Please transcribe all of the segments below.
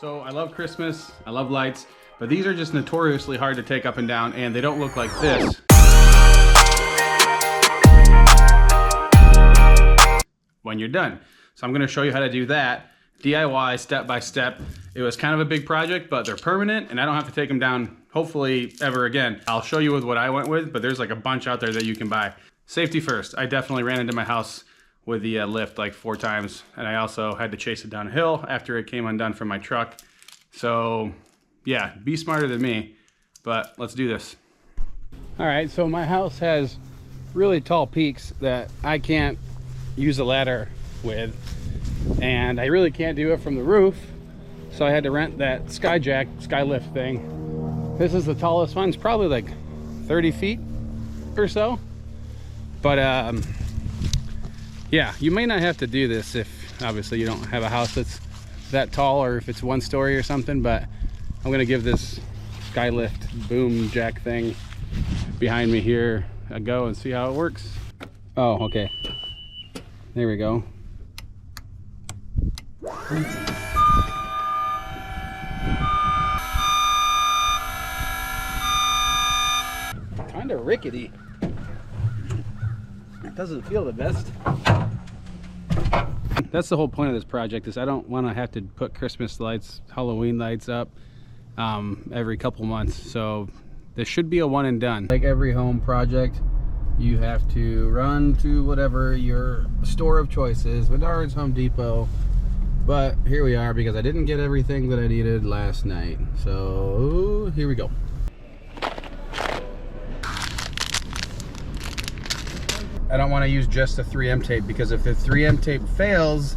So I love Christmas, I love lights, but these are just notoriously hard to take up and down, and they don't look like this when you're done. So I'm gonna show you how to do that, DIY, step by step. It was kind of a big project, but they're permanent, and I don't have to take them down, hopefully, ever again. I'll show you with what I went with, but there's like a bunch out there that you can buy. Safety first. I definitely ran into my house with the lift like 4 times, and I also had to chase it down a hill after it came undone from my truck. So yeah, be smarter than me, but let's do this. All right, so my house has really tall peaks that I can't use a ladder with, and I really can't do it from the roof, so I had to rent that sky lift thing. This is the tallest one. It's probably like 30 feet or so, but yeah, you may not have to do this if obviously you don't have a house that's that tall, or if it's 1 story or something, but I'm gonna give this skylift boom jack thing behind me here a go and see how it works. Oh, okay. There we go. Kind of rickety. It doesn't feel the best. That's the whole point of this project, is I don't want to have to put Christmas lights, Halloween lights up every couple months. So this should be a one and done. Like every home project, you have to run to whatever your store of choice is, Menards, Home Depot. But here we are, because I didn't get everything that I needed last night. So here we go. I don't want to use just the 3M tape, because if the 3M tape fails,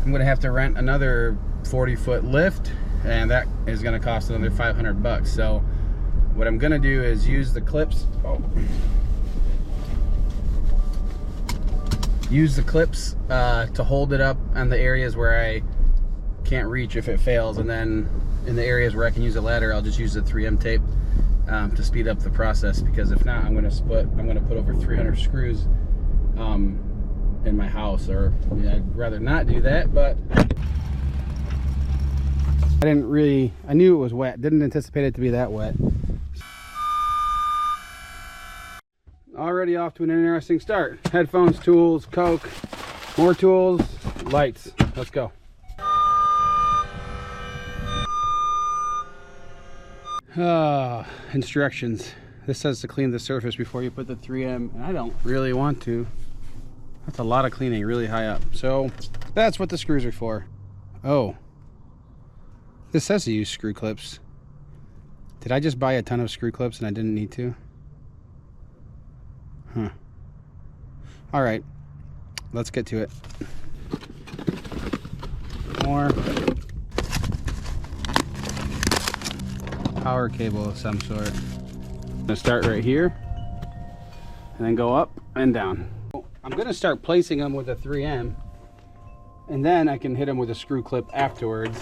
I'm gonna have to rent another 40-foot lift, and that is gonna cost another 500 bucks. So what I'm gonna do is use the clips. Use the clips to hold it up on the areas where I can't reach if it fails, and then in the areas where I can use a ladder, I'll just use the 3M tape to speed up the process, because if not, I'm going to put over 300 screws in my house, or I'd rather not do that. But I knew it was wet, didn't anticipate it to be that wet. Already off to an interesting start. Headphones, tools, Coke, more tools, lights. Let's go. Instructions. This says to clean the surface before you put the 3M, and I don't really want to. That's a lot of cleaning really high up. So that's what the screws are for. Oh, this says to use screw clips. Did I just buy a ton of screw clips and I didn't need to? Huh. All right, let's get to it. More power cable of some sort. I'm gonna start right here and then go up and down. I'm gonna start placing them with a 3M, and then I can hit them with a screw clip afterwards.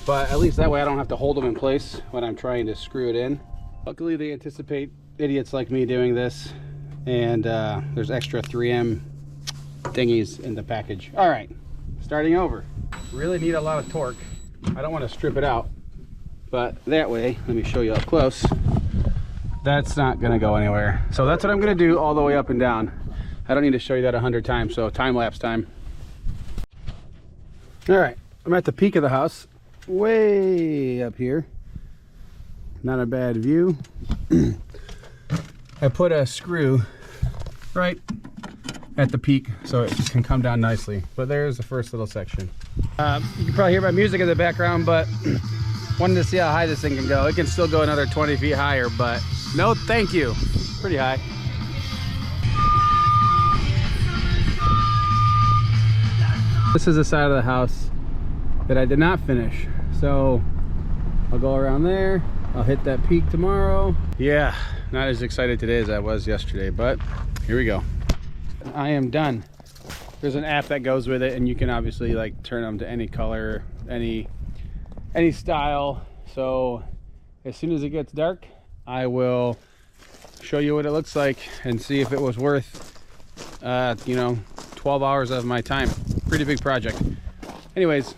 But at least that way I don't have to hold them in place when I'm trying to screw it in. Luckily they anticipate idiots like me doing this, and there's extra 3M thingies in the package. All right, starting over. Really need a lot of torque. I don't want to strip it out, but that way, let me show you up close, that's not gonna go anywhere. So that's what I'm gonna do all the way up and down. I don't need to show you that 100 times, so time-lapse time. All right, I'm at the peak of the house, way up here. Not a bad view. I put a screw right at the peak so it can come down nicely. But there's the first little section. You can probably hear my music in the background, but wanted to see how high this thing can go. It can still go another 20 feet higher, but no thank you. Pretty high. This is the side of the house that I did not finish. So I'll go around there. I'll hit that peak tomorrow. Yeah, not as excited today as I was yesterday, but here we go. I am done. There's an app that goes with it, and you can obviously like turn them to any color, any style. So as soon as it gets dark, I will show you what it looks like and see if it was worth 12 hours of my time. Pretty big project. Anyways,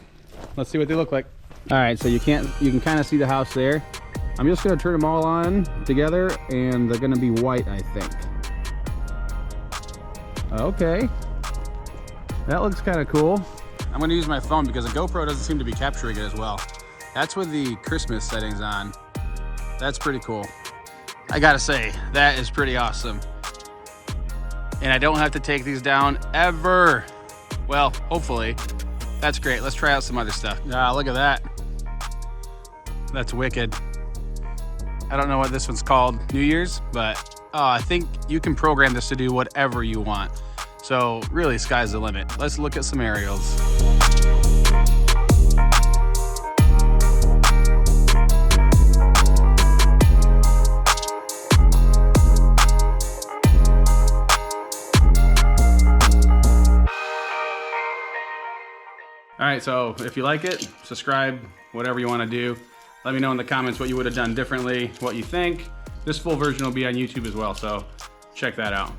let's see what they look like. All right, so you can kind of see the house there. I'm just gonna turn them all on together and they're gonna be white, I think. Okay, that looks kind of cool. I'm gonna use my phone because the GoPro doesn't seem to be capturing it as well. That's with the Christmas settings on. That's pretty cool. I gotta say, that is pretty awesome. And I don't have to take these down ever. Well, hopefully. That's great. Let's try out some other stuff. Ah, look at that. That's wicked. I don't know what this one's called, New Year's, but I think you can program this to do whatever you want. So really, sky's the limit. Let's look at some aerials. All right, so if you like it, subscribe, whatever you want to do. Let me know in the comments what you would have done differently, what you think. This full version will be on YouTube as well, so check that out.